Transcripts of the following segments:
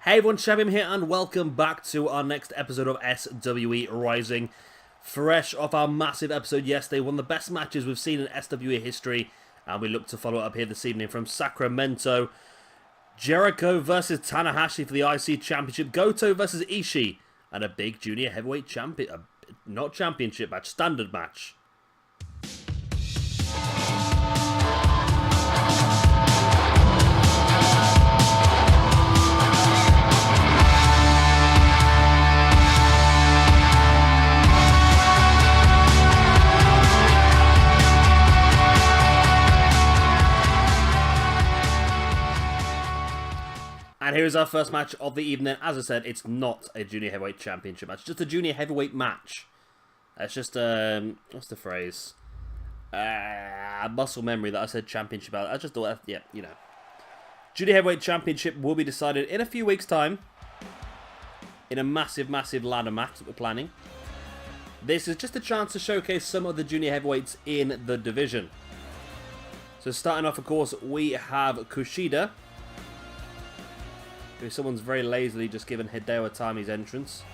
Hey everyone, Champion here and welcome back to our next episode of SWE Rising. Fresh off our massive episode yesterday, one of the best matches we've seen in SWE history, and we look to follow up here this evening from Sacramento. Jericho versus Tanahashi for the IC Championship, Goto versus Ishii, and a big junior heavyweight champion, not championship match, standard match. And here's our first match of the evening. As I said, it's not a junior heavyweight championship match. It's just a junior heavyweight match. It's just, what's the phrase? Muscle memory that I said championship. I just thought, yeah, you know. Junior heavyweight championship will be decided in a few weeks' time. In a massive, massive ladder match that we're planning. This is just a chance to showcase some of the junior heavyweights in the division. So starting off, of course, we have Kushida. Who someone's very lazily just given Hideo Itami's entrance.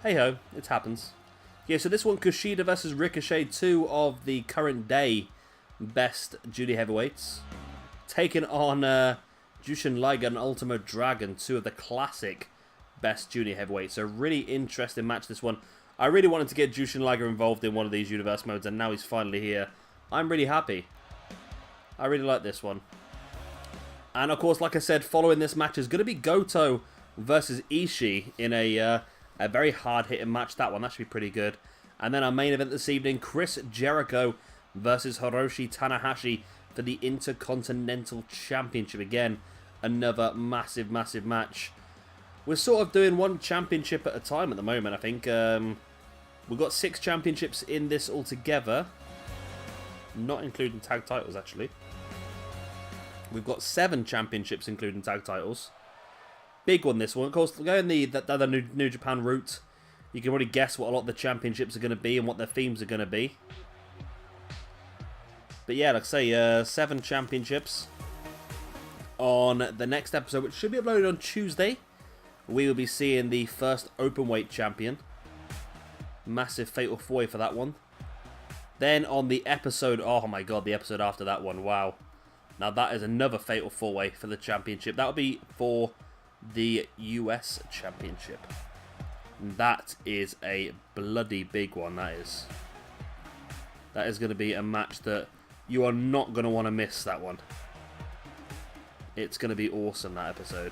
Hey ho, it happens. Yeah, so this one, Kushida versus Ricochet, two of the current day best junior heavyweights. Taking on Jushin, Liger and Ultimo Dragon, two of the classic best junior heavyweights. So really interesting match, this one. I really wanted to get Jushin Liger involved in one of these universe modes, and now he's finally here. I'm really happy. I really like this one. And of course, like I said, following this match is going to be Goto versus Ishii in a very hard-hitting match. That should be pretty good. And then our main event this evening, Chris Jericho versus Hiroshi Tanahashi for the Intercontinental Championship. Again, another massive, massive match. We're sort of doing one championship at a time at the moment, I think. We've got 6 championships in this altogether. Not including tag titles, actually. We've got 7 championships, including tag titles. Big one, this one. Of course, going the New Japan route, you can already guess what a lot of the championships are going to be and what their themes are going to be. But yeah, like I say, 7 championships. On the next episode, which should be uploaded on Tuesday, we will be seeing the first openweight champion. Massive fatal 4-way for that one. Then on the episode, oh my god, the episode after that one, wow. Now that is another fatal 4-way for the championship. That will be for the US Championship. That is a bloody big one, that is. That is going to be a match that you are not going to want to miss, that one. It's going to be awesome, that episode.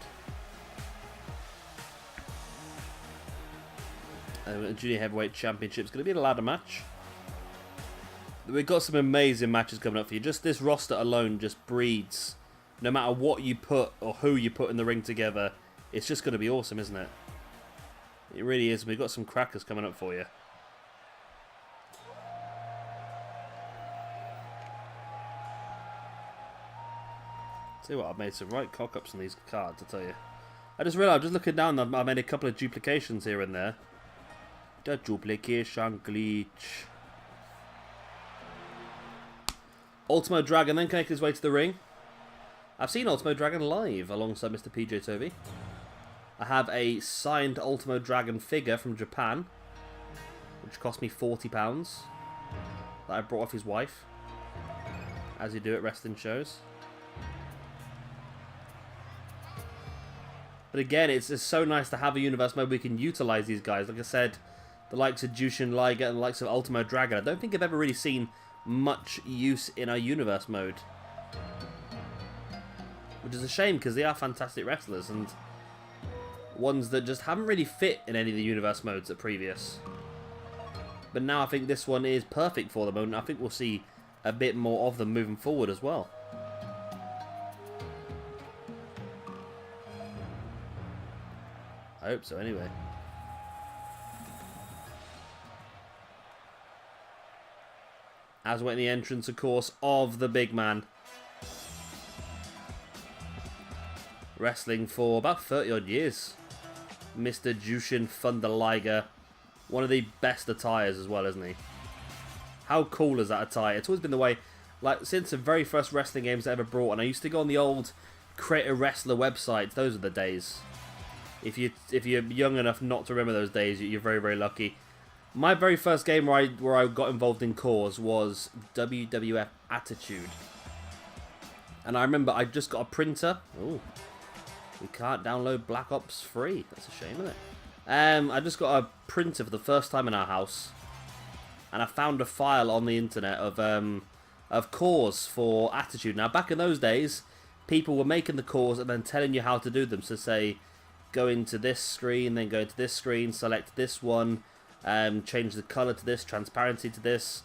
Junior Heavyweight Championship is going to be a ladder match. We've got some amazing matches coming up for you. Just this roster alone just breeds. No matter what you put or who you put in the ring together, it's just going to be awesome, isn't it? It really is. We've got some crackers coming up for you. See what, I've made some right cock-ups on these cards, I tell you. I just realised, just looking down, I made a couple of duplications here and there. The duplication glitch. Ultimo Dragon then can make his way to the ring. I've seen Ultimo Dragon live alongside Mr. PJ Toby. I have a signed Ultimo Dragon figure from Japan, which cost me £40, that I brought off his wife, as you do at wrestling shows. But again, it's just so nice to have a universe mode where we can utilise these guys. Like I said, the likes of Jushin Liger and the likes of Ultimo Dragon, I don't think I've ever really seen much use in our universe mode, which is a shame because they are fantastic wrestlers and ones that just haven't really fit in any of the universe modes at previous. But now I think this one is perfect for them, and I think we'll see a bit more of them moving forward as well. I hope so anyway. As we're in the entrance, of course, of the big man. Wrestling for about 30 odd years. Mr. Jushin Thunder Liger. One of the best attires as well, isn't he? How cool is that attire? It's always been the way, like, since the very first wrestling games I ever brought, and I used to go on the old Creator Wrestler websites, those are the days. If you're young enough not to remember those days, you're very, very lucky. My very first game where I got involved in cores was WWF Attitude. And I remember I just got a printer. Oh, we can't download Black Ops 3. That's a shame, isn't it? I just got a printer for the first time in our house. And I found a file on the internet of cores for Attitude. Now, back in those days, people were making the cores and then telling you how to do them. So say, go into this screen, then go into this screen, select this one, change the color to this, transparency to this,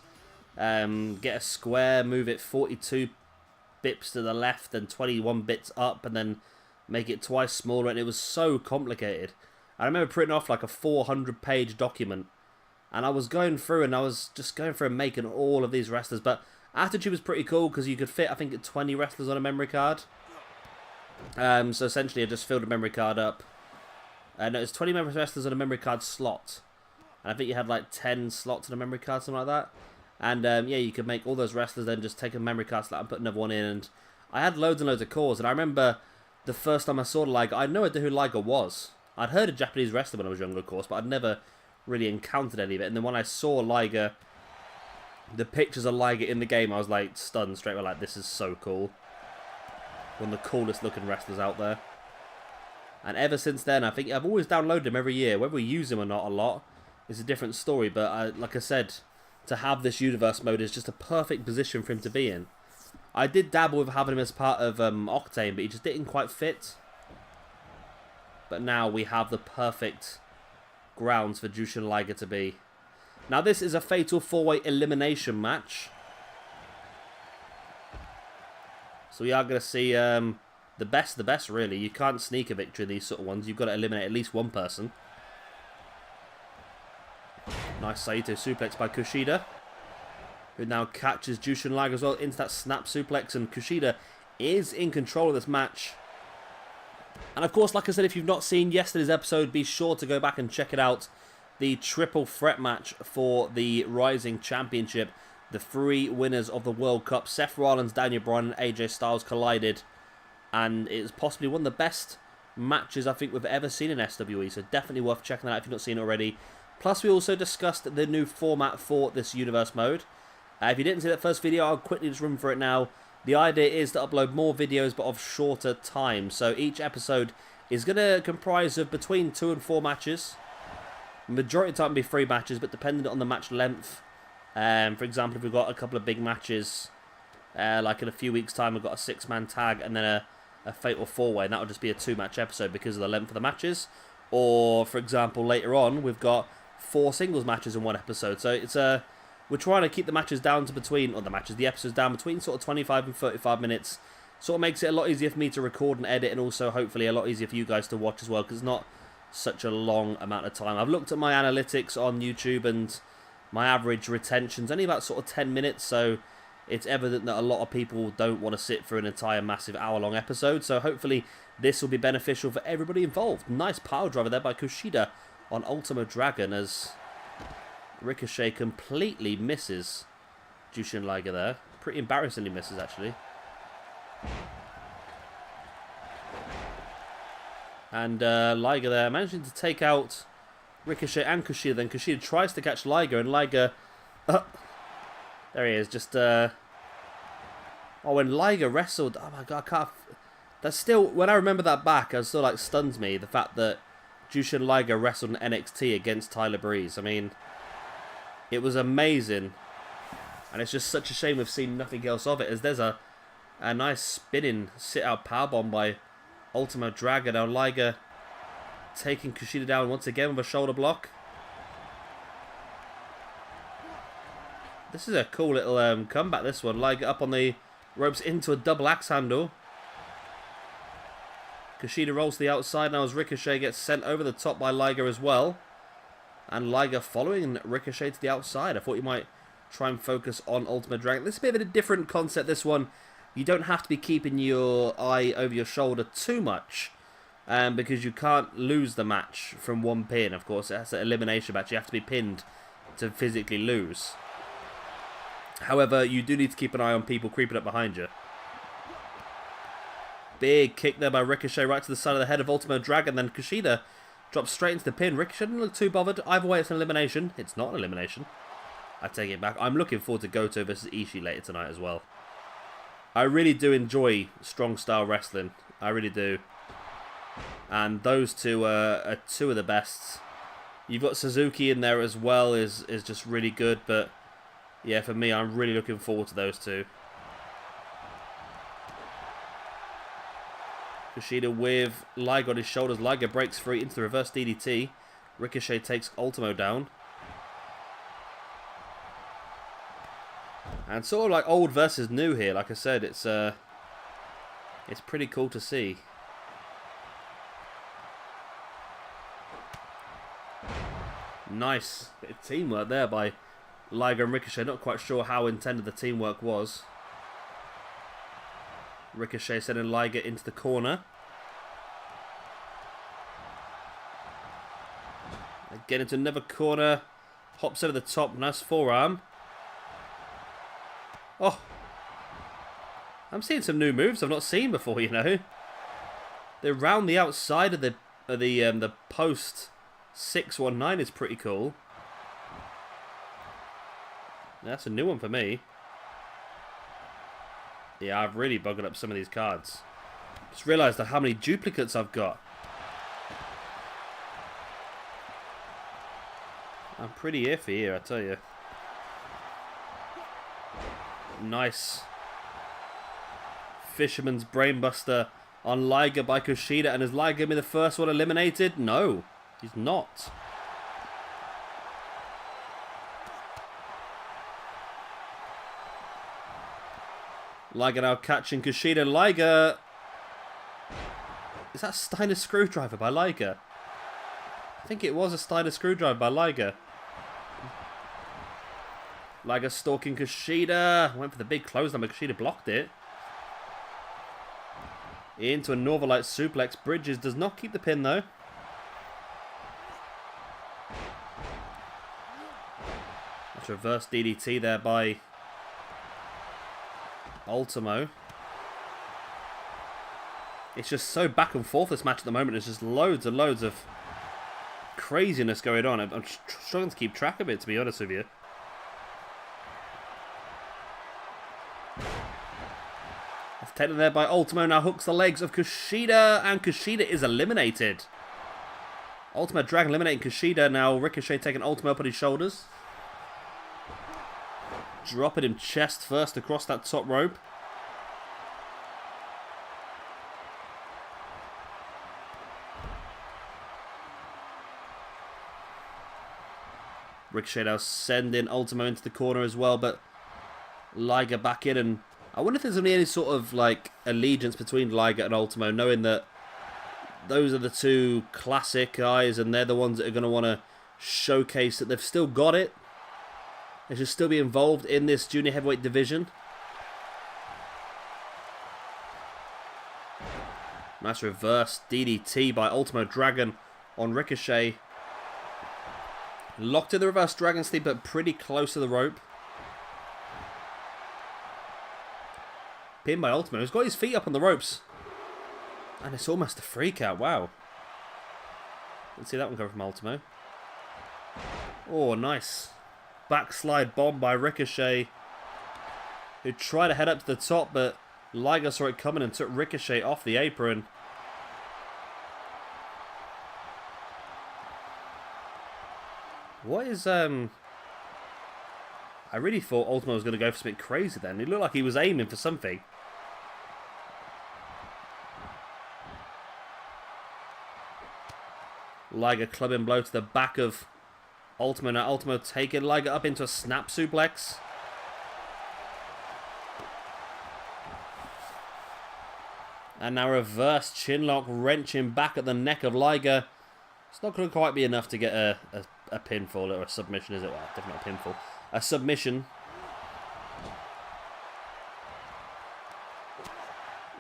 get a square, move it 42 bits to the left and 21 bits up, and then make it twice smaller, and it was so complicated. I remember printing off like a 400-page document, and I was going through and making all of these wrestlers, but Attitude was pretty cool because you could fit, I think, 20 wrestlers on a memory card. So essentially I just filled a memory card up, and it was 20 wrestlers on a memory card slot. And I think you had like 10 slots on a memory card, something like that. And yeah, you could make all those wrestlers, then just take a memory card slot and put another one in. And I had loads and loads of cores. And I remember the first time I saw Liger, I had no idea who Liger was. I'd heard of Japanese wrestling when I was younger, of course, but I'd never really encountered any of it. And then when I saw Liger, the pictures of Liger in the game, I was like stunned straight away. Like, this is so cool. One of the coolest looking wrestlers out there. And ever since then, I think I've always downloaded him every year. Whether we use him or not a lot is a different story. But like I said, to have this universe mode is just a perfect position for him to be in. I did dabble with having him as part of Octane, but he just didn't quite fit. But now we have the perfect grounds for Jushin Liger to be. Now this is a fatal 4-way elimination match. So we are going to see the best of the best, really. You can't sneak a victory in these sort of ones. You've got to eliminate at least one person. Nice Saito suplex by Kushida, who now catches Jushin Liger as well into that snap suplex, and Kushida is in control of this match. And of course, like I said, if you've not seen yesterday's episode, be sure to go back and check it out. The triple threat match for the Rising Championship. The three winners of the World Cup, Seth Rollins, Daniel Bryan, and AJ Styles collided. And it's possibly one of the best matches I think we've ever seen in SWE. So definitely worth checking that out if you've not seen it already. Plus, we also discussed the new format for this universe mode. If you didn't see that first video, I'll quickly just run for it now. The idea is to upload more videos, but of shorter time. So each episode is going to comprise of between 2 and 4 matches. The majority of the time will be 3 matches, but depending on the match length. For example, if we've got a couple of big matches, like in a few weeks' time, we've got a 6-man tag and then a fatal 4-way, and that would just be a 2-match episode because of the length of the matches. Or, for example, later on, we've got 4 singles matches in one episode. So it's we're trying to keep the matches down to the episodes down between sort of 25 and 35 minutes. Sort of makes it a lot easier for me to record and edit, and also hopefully a lot easier for you guys to watch as well, because it's not such a long amount of time. I've looked at my analytics on YouTube, and my average retention's only about sort of 10 minutes, so it's evident that a lot of people don't want to sit through an entire massive hour-long episode, so hopefully this will be beneficial for everybody involved. Nice power driver there by Kushida on Ultimo Dragon, as Ricochet completely misses Jushin Liger there. Pretty embarrassingly misses, actually. And Liger there managing to take out Ricochet and Kushida. Then Kushida tries to catch Liger, and Liger... there he is, just... Oh, when Liger wrestled... Oh my god, I can't... That's still... When I remember that back, it still, like, stuns me. The fact that Jushin Liger wrestled in NXT against Tyler Breeze. I mean... It was amazing. And it's just such a shame we've seen nothing else of it, as there's a nice spinning sit-out powerbomb by Ultimo Dragon. Now Liger taking Kushida down once again with a shoulder block. This is a cool little comeback, this one. Liger up on the ropes into a double axe handle. Kushida rolls to the outside now as Ricochet gets sent over the top by Liger as well. And Liger following Ricochet to the outside. I thought you might try and focus on Ultimo Dragon. This is a bit of a different concept, this one. You don't have to be keeping your eye over your shoulder too much. Because you can't lose the match from one pin, of course. It's an elimination match. You have to be pinned to physically lose. However, you do need to keep an eye on people creeping up behind you. Big kick there by Ricochet right to the side of the head of Ultimo Dragon. Then Kushida drops straight into the pin. Ricochet didn't look too bothered. Either way, it's an elimination. It's not an elimination. I take it back. I'm looking forward to Goto versus Ishii later tonight as well. I really do enjoy strong style wrestling. I really do. And those two are two of the best. You've got Suzuki in there as well, is just really good. But yeah, for me, I'm really looking forward to those two. Kushida with Liger on his shoulders. Liger breaks free into the reverse DDT. Ricochet takes Ultimo down. And sort of like old versus new here. Like I said, it's pretty cool to see. Nice bit of teamwork there by Liger and Ricochet. Not quite sure how intended the teamwork was. Ricochet sending Liger into the corner. Again into another corner. Hops over the top. Nice forearm. Oh. I'm seeing some new moves I've not seen before, you know. They're round the outside of the post 619 is pretty cool. That's a new one for me. Yeah, I've really buggered up some of these cards. Just realised how many duplicates I've got. I'm pretty iffy here, I tell you. Nice. Fisherman's Brainbuster on Liger by Kushida. And is Liger going to be the first one eliminated? No, he's not. Liger now catching Kushida. Liger. Is that Steiner Screwdriver by Liger? I think it was a Steiner Screwdriver by Liger. Liger stalking Kushida. Went for the big clothesline, but Kushida blocked it. Into a Northern Light suplex. Bridges does not keep the pin though. That's reverse DDT there by Ultimo. It's just so back and forth this match at the moment. There's just loads and loads of craziness going on. I'm struggling to keep track of it, to be honest with you. That's taken there by Ultimo. Now hooks the legs of Kushida, and Kushida is eliminated. Ultimo Dragon eliminating Kushida. Now Ricochet taking Ultimo up on his shoulders. Dropping him chest first across that top rope. Ricochet now sending Ultimo into the corner as well, but Liger back in, and I wonder if there's any sort of like allegiance between Liger and Ultimo, knowing that those are the two classic guys and they're the ones that are going to want to showcase that they've still got it. They should still be involved in this junior heavyweight division. Nice reverse DDT by Ultimo Dragon on Ricochet. Locked in the reverse Dragon Sleep, but pretty close to the rope. Pinned by Ultimo. He's got his feet up on the ropes. And it's almost a freak out. Wow. Let's see that one go from Ultimo. Oh, nice. Backslide bomb by Ricochet, who tried to head up to the top, but Liger saw it coming and took Ricochet off the apron. What is, I really thought Ultimo was going to go for something crazy then. It looked like he was aiming for something. Liger clubbing blow to the back of Ultimo. Now Ultimo taking Liger up into a snap suplex. And now reverse chinlock wrenching back at the neck of Liger. It's not going to quite be enough to get a pinfall or a submission, is it? Well, definitely not a pinfall. A submission.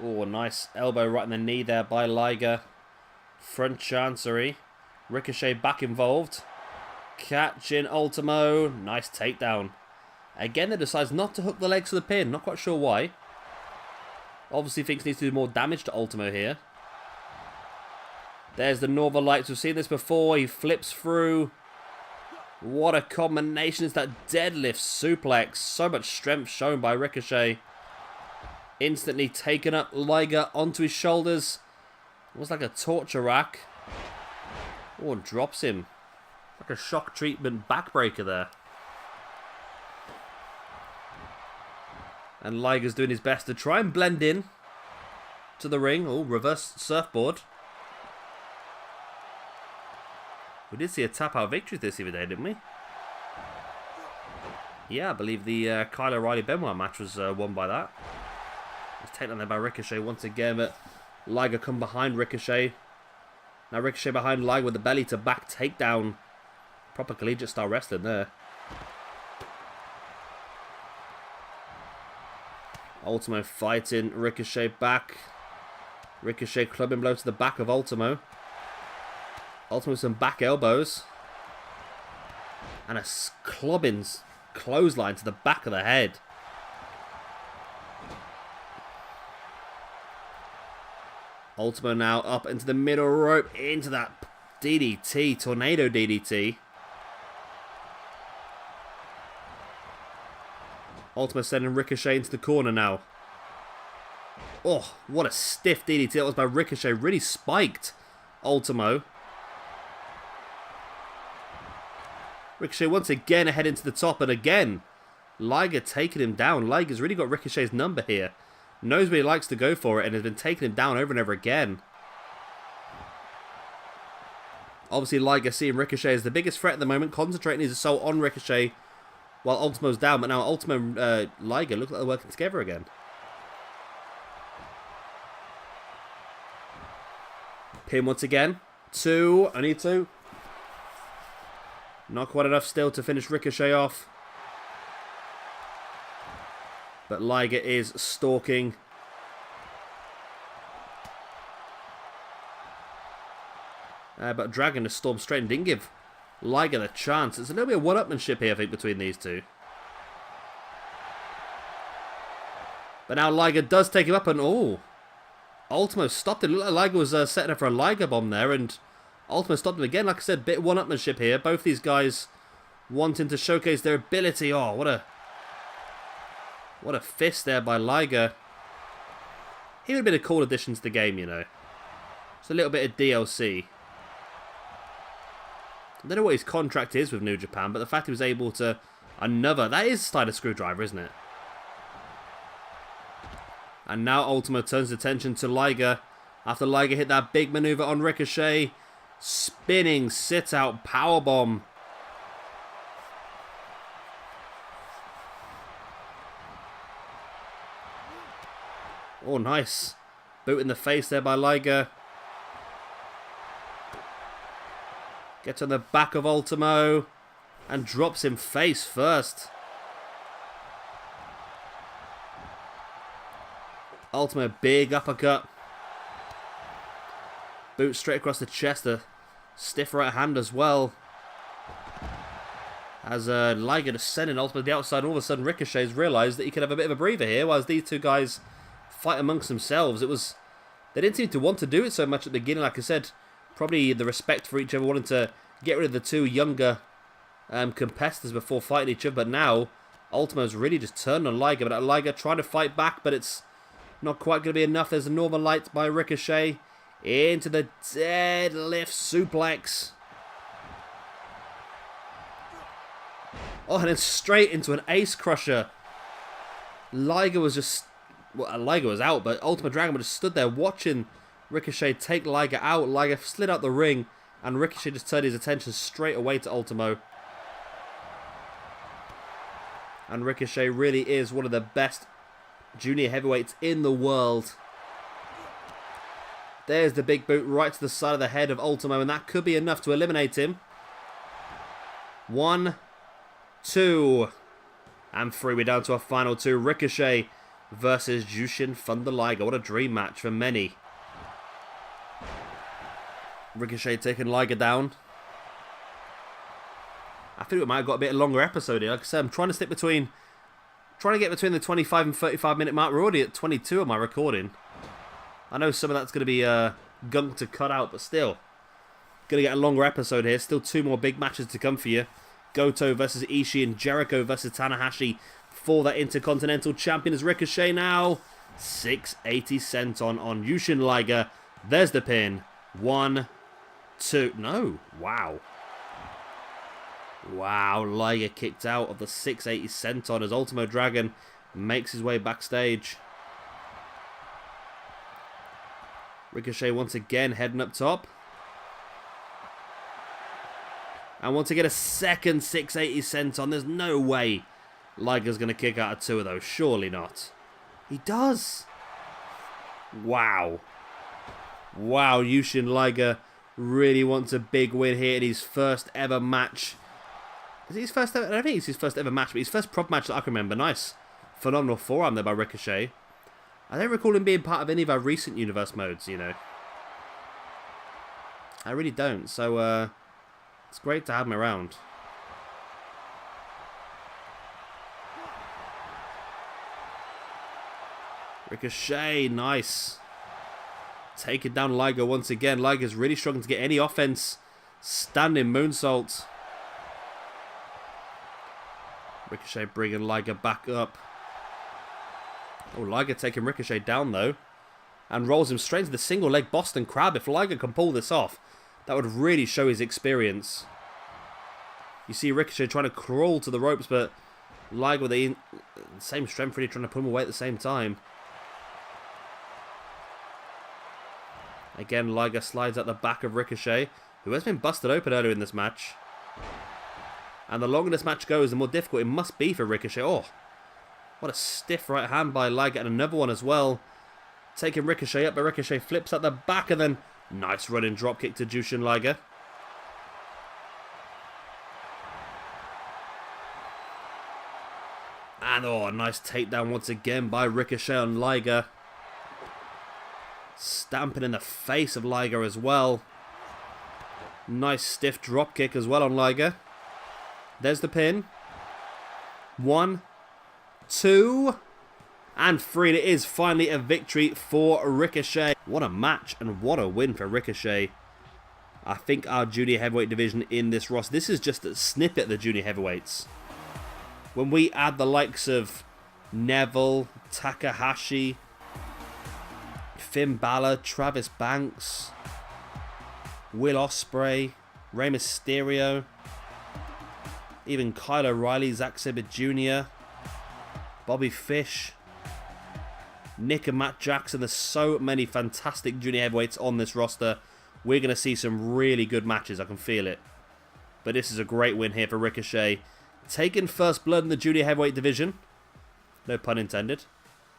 Oh, nice elbow right in the knee there by Liger. Front chancery. Ricochet back involved. Catching Ultimo. Nice takedown. Again, they decides not to hook the legs to the pin. Not quite sure why. Obviously thinks he needs to do more damage to Ultimo here. There's the Northern Lights. We've seen this before. He flips through. What a combination is that deadlift suplex. So much strength shown by Ricochet. Instantly taken up Liger onto his shoulders. It was like a torture rack. Oh, and drops him. Like a shock treatment backbreaker there. And Liger's doing his best to try and blend in to the ring. Oh, reverse surfboard. We did see a tap-out victory this other day, didn't we? Yeah, I believe the Kyle O'Reilly-Benoit match was won by that. It's taken on there by Ricochet once again, but Liger come behind Ricochet. Now Ricochet behind Liger with the belly to back takedown. Proper collegiate style wrestling there. Ultimo fighting Ricochet back. Ricochet clubbing blow to the back of Ultimo. Ultimo with some back elbows. And a clubbing clothesline to the back of the head. Ultimo now up into the middle rope, into that DDT, tornado DDT. Ultimo sending Ricochet into the corner now. Oh, what a stiff DDT that was by Ricochet. Really spiked Ultimo. Ricochet once again ahead into the top, and again, Liger taking him down. Liger's really got Ricochet's number here. Knows where he likes to go for it, and has been taking him down over and over again. Obviously, Liger seeing Ricochet as the biggest threat at the moment, concentrating his assault on Ricochet while Ultimo's down. But now Ultimo and Liger look like they're working together again. Pin once again. Two. I need two. Not quite enough still to finish Ricochet off. But Liger is stalking. But Dragon has stormed straight and didn't give Liger the chance. There's a little bit of one-upmanship here, I think, between these two. But now Liger does take him up, and oh, Ultimo stopped it. It looked like Liger was setting up for a Liger bomb there, and Ultimo stopped him again. Like I said, bit of one-upmanship here. Both these guys wanting to showcase their ability. Oh, what a fist there by Liger. He would have been a cool addition to the game, you know. It's a little bit of DLC. I don't know what his contract is with New Japan, but the fact he was able to... That is Steiner Screwdriver, isn't it? And now Ultimo turns attention to Liger. After Liger hit that big maneuver on Ricochet. Spinning sit-out powerbomb. Oh, nice. Boot in the face there by Liger. Gets on the back of Ultimo. And drops him face first. Ultimo, big uppercut. Boot straight across the chest. A stiff right hand as well. As Liger descending Ultimo to the outside. All of a sudden Ricochet's realised that he could have a bit of a breather here. Whilst these two guys fight amongst themselves. They didn't seem to want to do it so much at the beginning. Like I said, probably the respect for each other, wanting to get rid of the two younger competitors before fighting each other. But now Ultimo's really just turned on Liger. But Liger trying to fight back, but it's not quite going to be enough. There's a Northern Light by Ricochet into the deadlift suplex. Oh, and then straight into an ace crusher. Liger was just... Well, Liger was out, but Ultimate Dragon would have stood there watching Ricochet take Liger out. Liger slid out the ring, and Ricochet just turned his attention straight away to Ultimo. And Ricochet really is one of the best junior heavyweights in the world. There's the big boot right to the side of the head of Ultimo, and that could be enough to eliminate him. 1, 2, and 3. We're down to our final two. Ricochet versus Jushin Thunder Liger. What a dream match for many. Ricochet taking Liger down. I think we might have got a bit longer episode here. Like I said, I'm trying to stick between Trying to get between the 25 and 35 minute mark. We're already at 22 on my recording. I know some of that's going to be gunk to cut out, but still. Going to get a longer episode here. Still 2 more big matches to come for you. Goto versus Ishii and Jericho versus Tanahashi for that Intercontinental Champion as Ricochet now. 680 senton on Jushin Liger. There's the pin. 1, 2. No. Wow. Wow. Liger kicked out of the 680 senton as Ultimo Dragon makes his way backstage. Ricochet once again heading up top. And want to get a second 680 senton. There's no way Liger's going to kick out of 2 of those. Surely not. He does. Wow. Wow, Jushin Liger really wants a big win here in his first ever match. Is it his first ever? I don't think it's his first ever match, but his first prop match that I can remember. Nice. Phenomenal forearm there by Ricochet. I don't recall him being part of any of our recent universe modes, you know. I really don't. So, it's great to have him around. Ricochet, nice. Taking down Liger once again. Liger's really struggling to get any offense. Standing moonsault. Ricochet bringing Liger back up. Oh, Liger taking Ricochet down though. And rolls him straight into the single leg Boston Crab. If Liger can pull this off, that would really show his experience. You see Ricochet trying to crawl to the ropes, but Liger with the same strength really trying to put him away at the same time. Again, Liger slides at the back of Ricochet, who has been busted open earlier in this match. And the longer this match goes, the more difficult it must be for Ricochet. Oh, what a stiff right hand by Liger, and another one as well. Taking Ricochet up, but Ricochet flips at the back, and then nice running dropkick to Jushin Liger. And oh, a nice takedown once again by Ricochet on Liger. Stamping in the face of Liger as well. Nice stiff dropkick as well on Liger. There's the pin. 1, 2, and 3. It is finally a victory for Ricochet. What a match and what a win for Ricochet. I think our junior heavyweight division in this roster, this is just a snippet of the junior heavyweights. When we add the likes of Neville, Takahashi, Finn Balor, Travis Banks, Will Ospreay, Rey Mysterio, even Kyle O'Reilly, Zack Sabre Jr., Bobby Fish, Nick and Matt Jackson. There's so many fantastic junior heavyweights on this roster. We're going to see some really good matches. I can feel it. But this is a great win here for Ricochet. Taking first blood in the junior heavyweight division. No pun intended.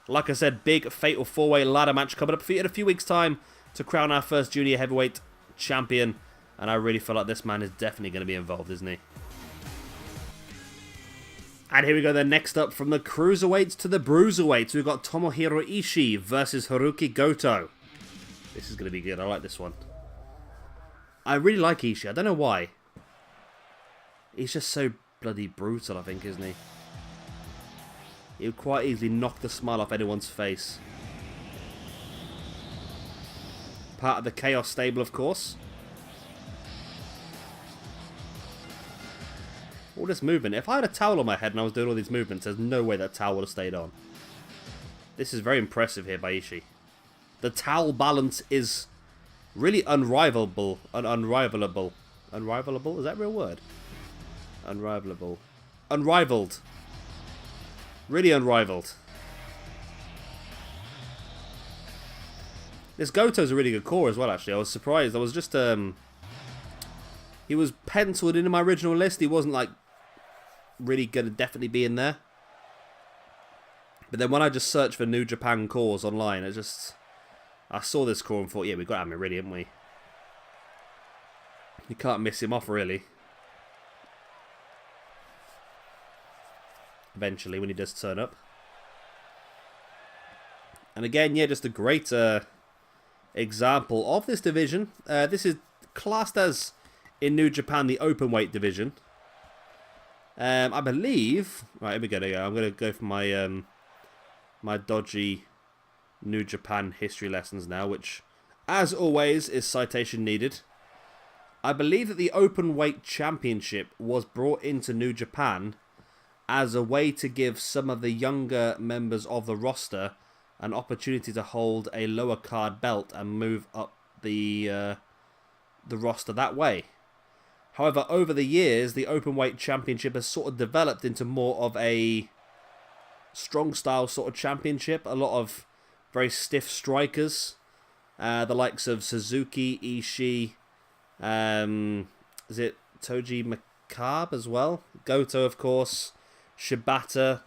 Like I said, big fatal 4-way ladder match coming up in a few weeks' time to crown our first junior heavyweight champion. And I really feel like this man is definitely going to be involved, isn't he? And here we go then, next up from the cruiserweights to the bruiserweights. We've got Tomohiro Ishii versus Hirooki Goto. This is going to be good. I like this one. I really like Ishii. I don't know why. He's just so bloody brutal, I think, isn't he? He would quite easily knock the smile off anyone's face. Part of the Chaos stable, of course. All this movement. If I had a towel on my head and I was doing all these movements, there's no way that towel would have stayed on. This is very impressive here by Ishii. The towel balance is really unrivalable. Unrivalable. Unrivalable? Is that a real word? Unrivalable. Unrivaled. Really unrivaled. This Goto's a really good core as well, actually. I was surprised. I was just, he was penciled in my original list. He wasn't, like, really going to definitely be in there. But then when I just searched for New Japan cores online, it just... I saw this core and thought, yeah, we've got to have him already, haven't we? You can't miss him off, really. Eventually, when he does turn up. And again, yeah, just a great example of this division. This is classed as, in New Japan, the openweight division. I believe... Right, here we go. I'm going to go for my my dodgy New Japan history lessons now, which, as always, is citation needed. I believe that the Openweight Championship was brought into New Japan as a way to give some of the younger members of the roster an opportunity to hold a lower card belt and move up the roster that way. However, over the years, the Openweight Championship has sort of developed into more of a strong style sort of championship. A lot of very stiff strikers, the likes of Suzuki, Ishii, is it Toji Makabe as well? Goto, of course, Shibata.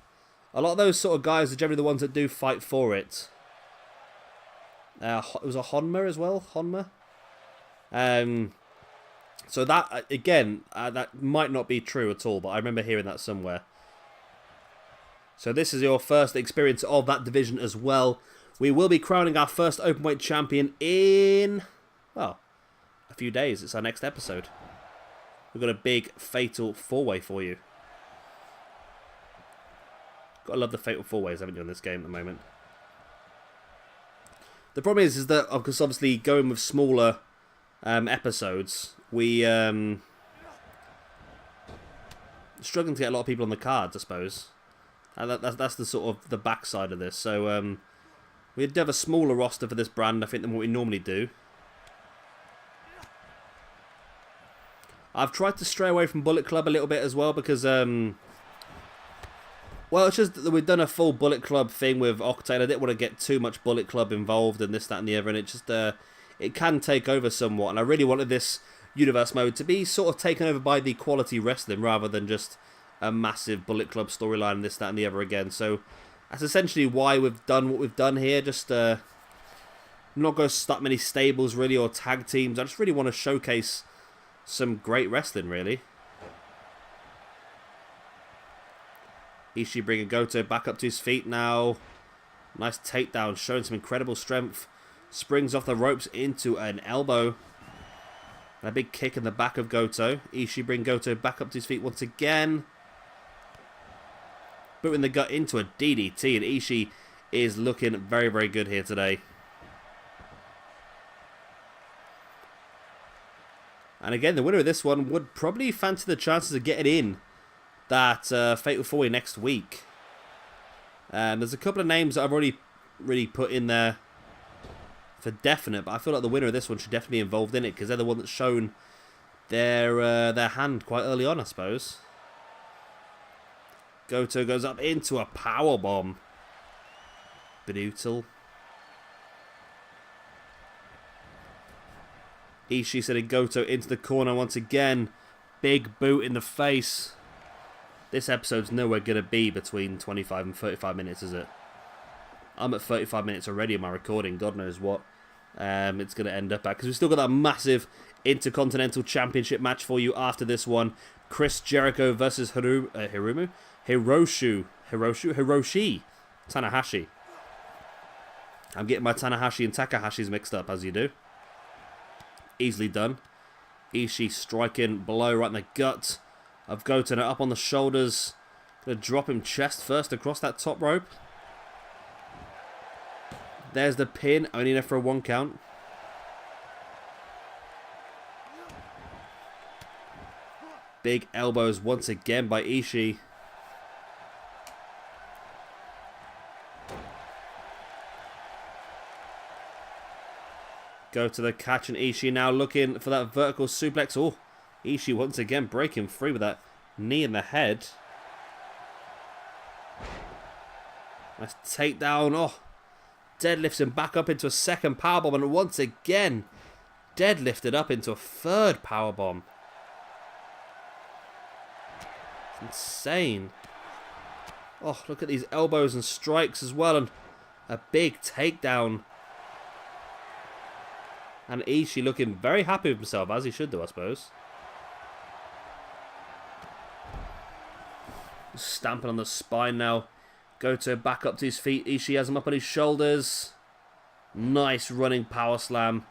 A lot of those sort of guys are generally the ones that do fight for it. It was a Honma as well, Honma. So that, again, that might not be true at all, but I remember hearing that somewhere. So this is your first experience of that division as well. We will be crowning our first Openweight champion in, well, a few days. It's our next episode. We've got a big fatal four-way for you. Gotta love the fatal four-ways, haven't you, in this game at the moment? The problem is that, because obviously going with smaller episodes, we struggling to get a lot of people on the cards, I suppose. And that's the sort of the backside of this. So we do have a smaller roster for this brand, I think, than what we normally do. I've tried to stray away from Bullet Club a little bit as well because, well, it's just that we've done a full Bullet Club thing with Octane. I didn't want to get too much Bullet Club involved and this, that, and the other, and it just it can take over somewhat. And I really wanted this universe mode to be sort of taken over by the quality wrestling rather than just a massive Bullet Club storyline and this, that, and the other again. So that's essentially why we've done what we've done here. Just I'm not going to start many stables really or tag teams. I just really want to showcase some great wrestling, really. Ishii bringing Goto back up to his feet now. Nice takedown, showing some incredible strength. Springs off the ropes into an elbow. And a big kick in the back of Goto. Ishii bring Goto back up to his feet once again. Boot in the gut into a DDT. And Ishii is looking very, very good here today. And again, the winner of this one would probably fancy the chances of getting in that Fatal 4-Way next week. There's a couple of names that I've already really put in there for definite, but I feel like the winner of this one should definitely be involved in it because they're the one that's shown their hand quite early on, I suppose. Goto goes up into a powerbomb. Brutal. Ishii sending Goto into the corner once again. Big boot in the face. This episode's nowhere going to be between 25 and 35 minutes, is it? I'm at 35 minutes already in my recording. God knows what it's going to end up at. Because we've still got that massive Intercontinental Championship match for you after this one. Chris Jericho versus Hiroshi Tanahashi. I'm getting my Tanahashi and Takahashis mixed up, as you do. Easily done. Ishii striking blow right in the gut of Goto. Now up on the shoulders. Gonna drop him chest first across that top rope. There's the pin. Only enough for a 1 count. Big elbows once again by Ishii. Go to the catch, and Ishii now looking for that vertical suplex. Oh, Ishii once again breaking free with that knee in the head. Nice takedown. Oh, deadlifts him back up into a second powerbomb, and once again deadlifted up into a third powerbomb. It's insane. Oh, look at these elbows and strikes as well, and a big takedown. And Ishii looking very happy with himself, as he should do, I suppose. Stamping on the spine now. Goto back up to his feet. Ishii has him up on his shoulders. Nice running power slam.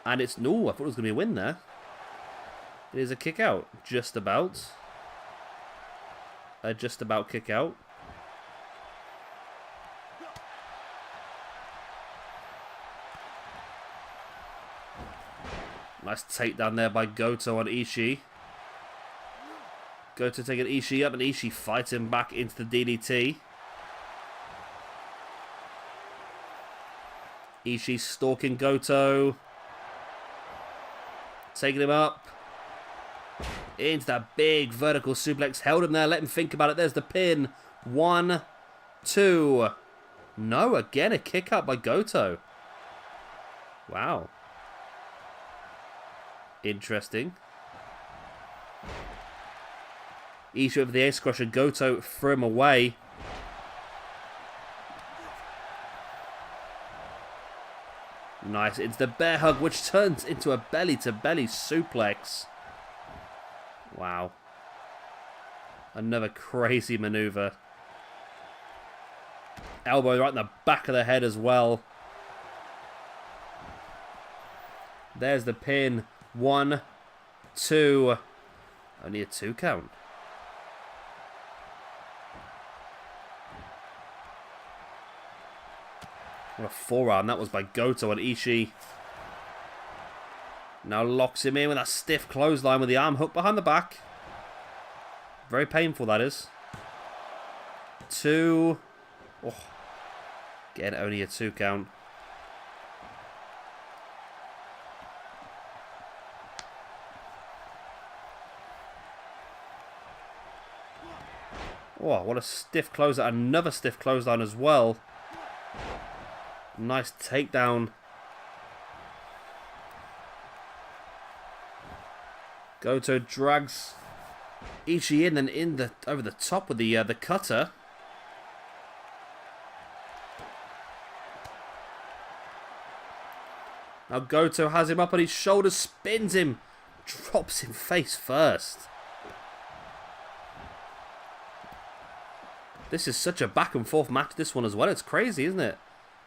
And it's... No, I thought it was going to be a win there. It is a kick out. Just about. A just about kick out. Nice takedown there by Goto on Ishii. Goto taking Ishii up, and Ishii fighting back into the DDT. Ishii stalking Goto. Taking him up. Into that big vertical suplex. Held him there. Let him think about it. There's the pin. 1, 2. No, again a kick out by Goto. Wow. Interesting. Ishii over the ace crusher. Goto threw him away. Nice. It's the bear hug, which turns into a belly-to-belly suplex. Wow. Another crazy maneuver. Elbow right in the back of the head as well. There's the pin. 1, 2. Only a 2 count. What a forearm that was by Goto on Ishii. Now locks him in with that stiff clothesline with the arm hook behind the back. Very painful, that is. 2. Oh. Again, only a 2 count. Oh, what a stiff clothesline. Another stiff clothesline as well. Nice takedown. Goto drags Ishii in, and over the top with the cutter. Now Goto has him up on his shoulders, spins him, drops him face first. This is such a back and forth match, this one as well. It's crazy, isn't it?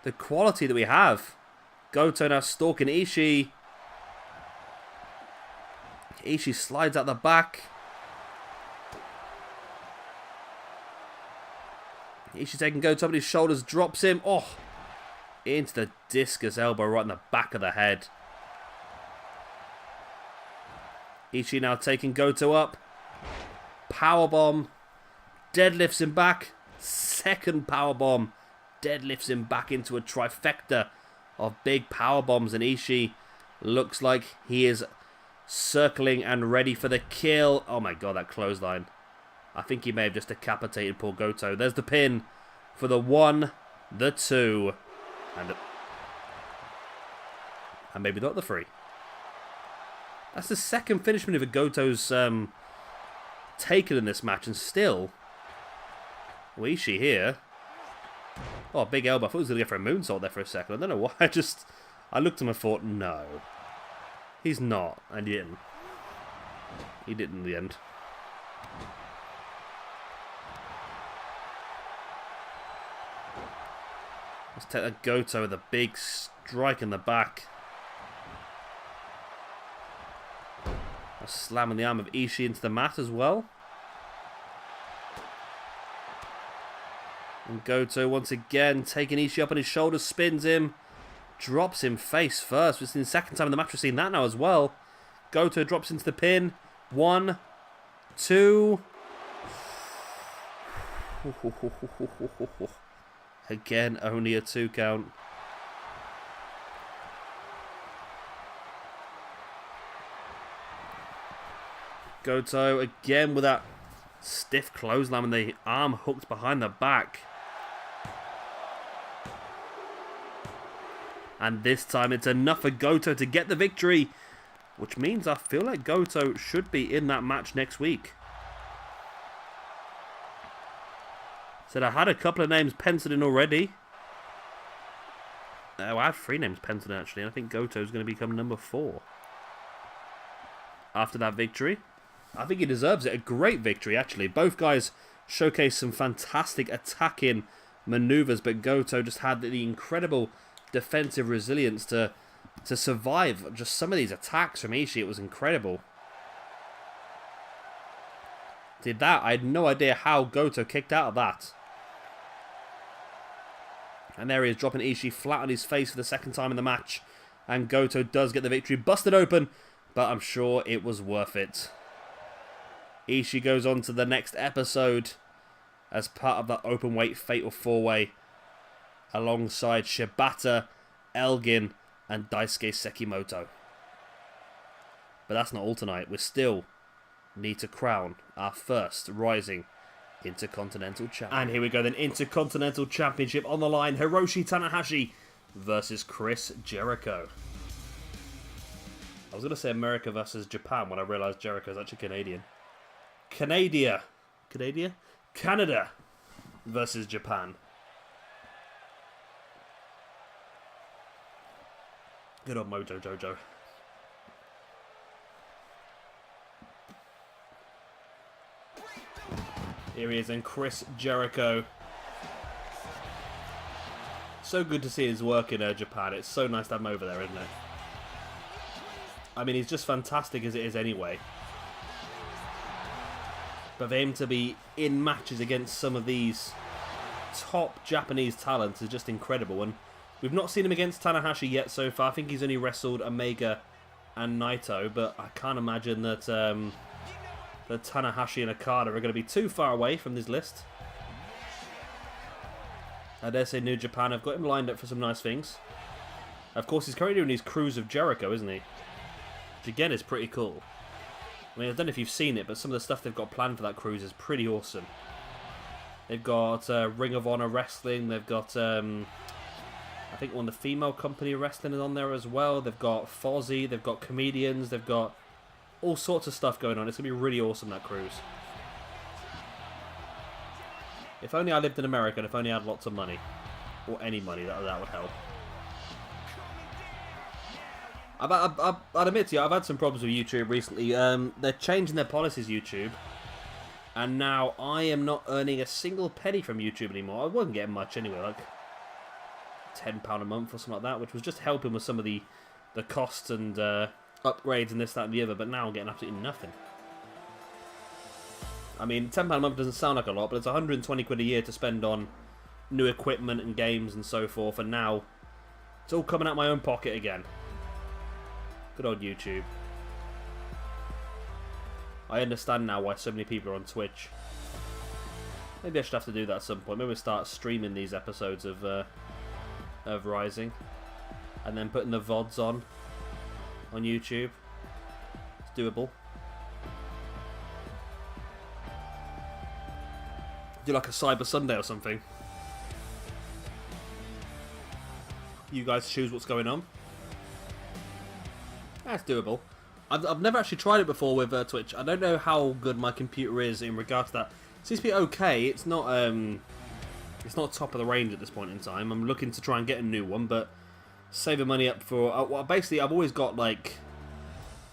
The quality that we have. Goto now stalking Ishii. Ishii slides out the back. Ishii taking Goto up on his shoulders, drops him. Oh, into the discus elbow right in the back of the head. Ishii now taking Goto up. Powerbomb. Deadlifts him back. Second powerbomb. Deadlifts him back into a trifecta of big powerbombs, and Ishii looks like he is circling and ready for the kill. Oh my god, that clothesline. I think he may have just decapitated poor Goto. There's the pin for the 1, the 2, and maybe not the 3. That's the second finish maneuver Goto's taken in this match, and still, well, Ishii here. Oh, big elbow. I thought he was going to go for a moonsault there for a second. I don't know why. I looked at him and thought, no. He's not. And he didn't. He didn't in the end. Let's take that Goto with a big strike in the back. Slamming the arm of Ishii into the mat as well. And Goto once again taking Ishii up on his shoulders, spins him, drops him face first. It's the second time in the match we've seen that now as well. Goto drops into the pin. 1, 2. Again, only a 2 count. Goto again with that stiff clothesline and the arm hooked behind the back. And this time it's enough for Goto to get the victory, which means I feel like Goto should be in that match next week. Said I had a couple of names penciled in already. I had 3 names penciled in actually, and I think Goto is going to become number 4 after that victory. I think he deserves it. A great victory, actually. Both guys showcased some fantastic attacking maneuvers, but Goto just had the incredible defensive resilience to survive just some of these attacks from Ishii. It was incredible. Did that? I had no idea how Goto kicked out of that. And there he is, dropping Ishii flat on his face for the second time in the match. And Goto does get the victory, busted open, but I'm sure it was worth it. Ishii goes on to the next episode as part of that open-weight Fatal 4-Way alongside Shibata, Elgin, and Daisuke Sekimoto. But that's not all tonight. We still need to crown our first rising Intercontinental Champion. And here we go then, Intercontinental Championship on the line. Hiroshi Tanahashi versus Chris Jericho. I was going to say America versus Japan when I realised Jericho is actually Canadian. Canada versus Japan. Good old Mojo Jojo. Here he is, and Chris Jericho. So good to see his work in Japan. It's so nice to have him over there, isn't it? I mean, he's just fantastic as it is anyway. But for him to be in matches against some of these top Japanese talents is just incredible. And we've not seen him against Tanahashi yet so far. I think he's only wrestled Omega and Naito, but I can't imagine that that Tanahashi and Okada are going to be too far away from this list. I dare say New Japan have got him lined up for some nice things. Of course, he's currently doing his cruise of Jericho, isn't he? Which again is pretty cool. I mean, I don't know if you've seen it, but some of the stuff they've got planned for that cruise is pretty awesome. They've got Ring of Honor Wrestling. They've got, I think, one of the female company wrestling is on there as well. They've got Fozzy. They've got comedians. They've got all sorts of stuff going on. It's going to be really awesome, that cruise. If only I lived in America and if only I had lots of money. Or any money, that would help. I'd admit to you, I've had some problems with YouTube recently. They're changing their policies, YouTube. And now I am not earning a single penny from YouTube anymore. I wasn't getting much anyway, like £10 a month or something like that, which was just helping with some of the costs and upgrades and this, that and the other, but now I'm getting absolutely nothing. I mean, £10 a month doesn't sound like a lot, but it's 120 quid a year to spend on new equipment and games and so forth, and now it's all coming out of my own pocket again. Good old YouTube. I understand now why so many people are on Twitch. Maybe I should have to do that at some point. Maybe we'll start streaming these episodes of Rising, and then putting the VODs on YouTube. It's doable. Do like a Cyber Sunday or something. You guys choose what's going on. That's doable. I've never actually tried it before with Twitch. I don't know how good my computer is in regards to that. It seems to be okay. It's not top of the range at this point in time. I'm looking to try and get a new one, but saving money up for... well, basically, I've always got, like,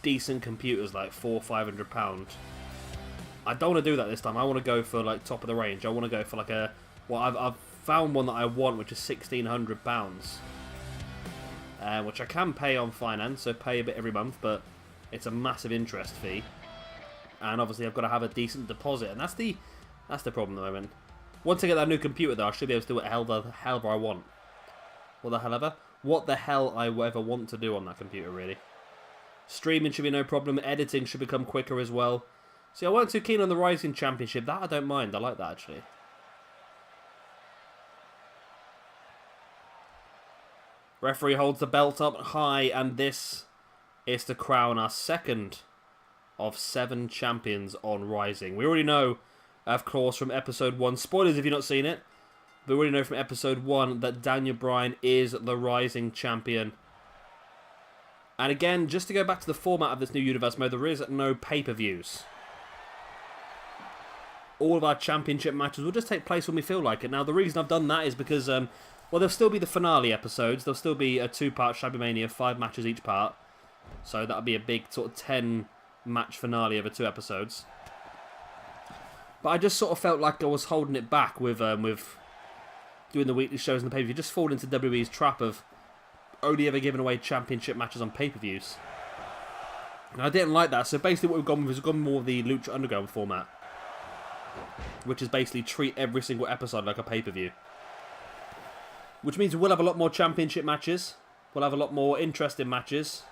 decent computers, like £400-500. I don't want to do that this time. I want to go for, like, top of the range. I want to go for, like, a... well, I've found one that I want, which is £1,600. Which I can pay on finance, so pay a bit every month, but it's a massive interest fee. And obviously I've got to have a decent deposit, and that's the problem at the moment. Once I get that new computer, though, I should be able to do whatever I want. What the hell I ever want to do on that computer, really. Streaming should be no problem. Editing should become quicker as well. See, I weren't too keen on the Rising Championship. That I don't mind. I like that, actually. Referee holds the belt up high, and this is to crown our second of 7 champions on Rising. We already know, of course, from episode 1, spoilers if you've not seen it, but we already know from episode 1 that Daniel Bryan is the Rising champion. And again, just to go back to the format of this new universe mode, there is no pay-per-views. All of our championship matches will just take place when we feel like it. Now, the reason I've done that is because... well, there'll still be the finale episodes. There'll still be a 2-part Shabby Mania, 5 matches each part. So that'll be a big sort of 10-match finale over 2 episodes. But I just sort of felt like I was holding it back with doing the weekly shows and the pay-per-view. Just fall into WWE's trap of only ever giving away championship matches on pay-per-views. And I didn't like that. So basically what we've gone with is we've gone more of the Lucha Underground format. which is basically treat every single episode like a pay-per-view. Which means we'll have a lot more championship matches. We'll have a lot more interesting matches.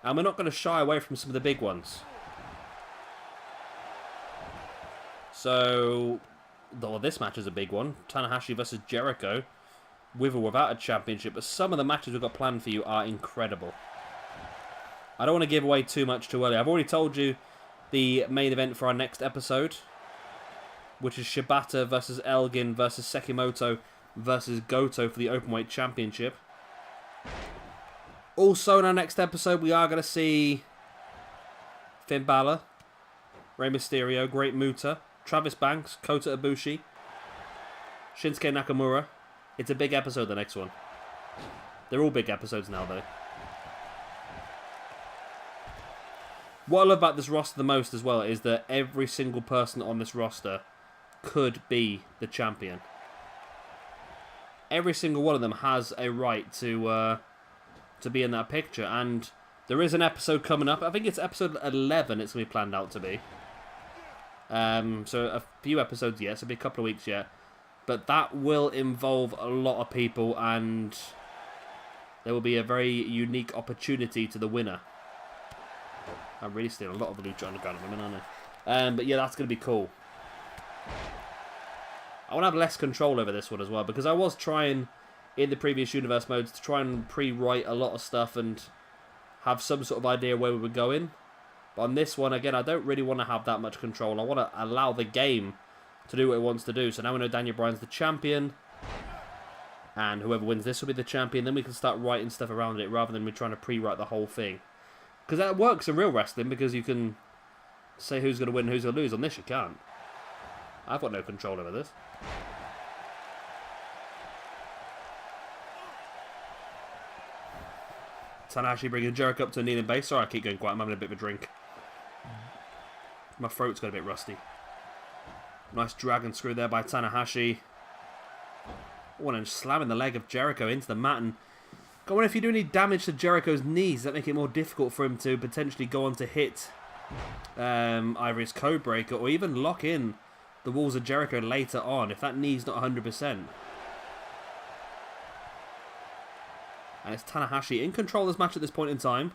And we're not going to shy away from some of the big ones. So, well, this match is a big one. Tanahashi versus Jericho. With or without a championship. But some of the matches we've got planned for you are incredible. I don't want to give away too much too early. I've already told you the main event for our next episode, which is Shibata versus Elgin versus Sekimoto versus Goto for the Openweight Championship. Also in our next episode, we are going to see Finn Balor, Rey Mysterio, Great Muta, Travis Banks, Kota Ibushi, Shinsuke Nakamura. It's a big episode, the next one. They're all big episodes now, though. What I love about this roster the most as well is that every single person on this roster could be the champion. Every single one of them has a right to be in that picture. And there is an episode coming up. I think it's episode 11 it's going to be planned out to be. So a few episodes yet. So it'll be a couple of weeks yet. But that will involve a lot of people. And there will be a very unique opportunity to the winner. I'm really stealing a lot of the Lucha Underground women, aren't I? But yeah, that's going to be cool. I want to have less control over this one as well, because I was trying in the previous universe modes to try and pre-write a lot of stuff and have some sort of idea where we were going. But on this one, again, I don't really want to have that much control. I want to allow the game to do what it wants to do. So now we know Daniel Bryan's the champion, and whoever wins this will be the champion. Then we can start writing stuff around it rather than me trying to pre-write the whole thing. Because that works in real wrestling, because you can say who's going to win and who's going to lose. On this, you can't. I've got no control over this. Tanahashi bringing Jericho up to a kneeling base. Sorry, I keep going quiet. I'm having a bit of a drink. My throat's got a bit rusty. Nice dragon screw there by Tanahashi. Oh, and slamming the leg of Jericho into the mat. And I wonder if you do any damage to Jericho's knees, that make it more difficult for him to potentially go on to hit either his code breaker or even lock in the walls of Jericho later on if that knee's not 100%. And it's Tanahashi in control of this match at this point in time.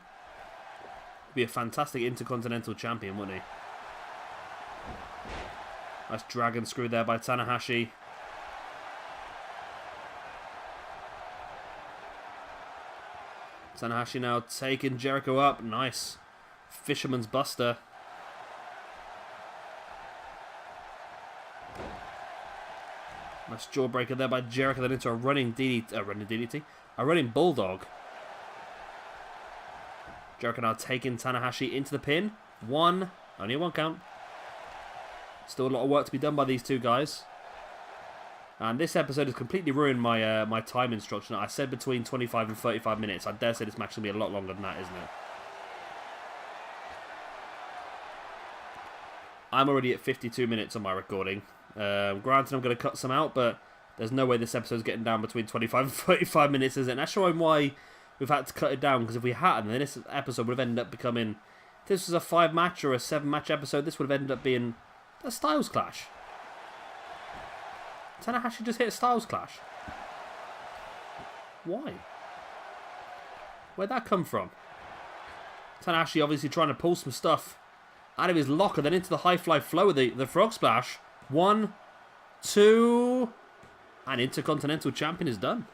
Be a fantastic Intercontinental Champion, wouldn't he? Nice dragon screw there by Tanahashi. Tanahashi now taking Jericho up. Nice. Fisherman's Buster. Nice jawbreaker there by Jericho. Then into a running DDT. A running Bulldog. Jericho now taking Tanahashi into the pin. Only one count. Still a lot of work to be done by these two guys. And this episode has completely ruined my my time instruction. I said between 25 and 35 minutes. I dare say this match will be a lot longer than that, isn't it? I'm already at 52 minutes on my recording. Granted, I'm going to cut some out, but there's no way this episode's getting down between 25 and 35 minutes, is it? And that's showing why we've had to cut it down, because if we hadn't, then this episode would have ended up becoming... If this was a 5-match or a 7-match episode, this would have ended up being a Styles Clash. Tanahashi just hit a Styles Clash. Why? Where'd that come from? Tanahashi obviously trying to pull some stuff out of his locker, then into the high fly flow with the frog splash. 1, 2, and Intercontinental Champion is done.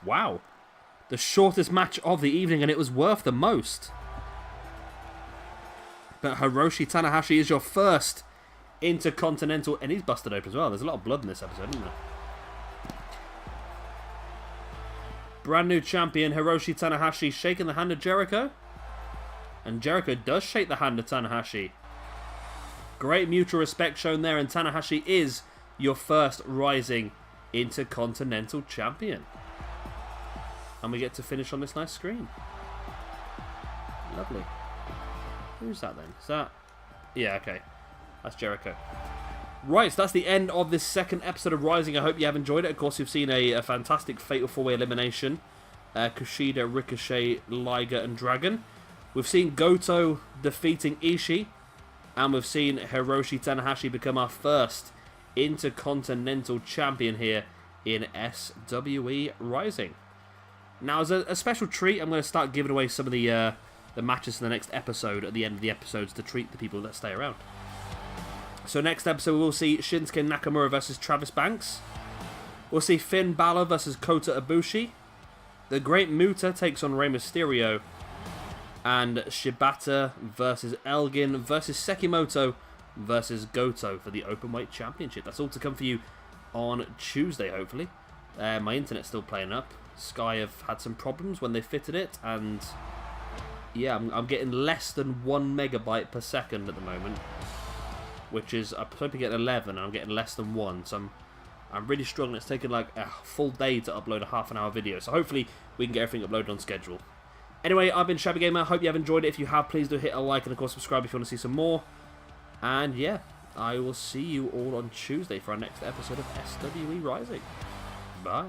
Wow. The shortest match of the evening, and it was worth the most. But Hiroshi Tanahashi is your first Intercontinental, and he's busted open as well. There's a lot of blood in this episode, isn't there? Brand new champion Hiroshi Tanahashi shaking the hand of Jericho. And Jericho does shake the hand of Tanahashi. Great mutual respect shown there, and Tanahashi is your first rising Intercontinental Champion. And we get to finish on this nice screen. Lovely. Who's that then? Is that... Yeah, okay. That's Jericho. Right, so that's the end of this second episode of Rising. I hope you have enjoyed it. Of course, you've seen a fantastic Fatal 4-Way Elimination. Kushida, Ricochet, Liger, and Dragon. We've seen Goto defeating Ishii. And we've seen Hiroshi Tanahashi become our first Intercontinental Champion here in SWE Rising. Now, as a special treat, I'm going to start giving away some of the matches in the next episode at the end of the episodes to treat the people that stay around. So next episode, we'll see Shinsuke Nakamura versus Travis Banks. We'll see Finn Balor versus Kota Ibushi. The Great Muta takes on Rey Mysterio. And Shibata versus Elgin versus Sekimoto versus Goto for the Openweight Championship. That's all to come for you on Tuesday, hopefully. My internet's still playing up. Sky have had some problems when they fitted it, and yeah, I'm getting less than 1 megabyte per second at the moment, which is, I'm supposed to get 11, and I'm getting less than 1, so I'm really struggling. It's taken like a full day to upload a half-an-hour video, so hopefully we can get everything uploaded on schedule. Anyway, I've been Shabby Gamer. Hope you have enjoyed it. If you have, please do hit a like and, of course, subscribe if you want to see some more. And, yeah, I will see you all on Tuesday for our next episode of SWE Rising. Bye.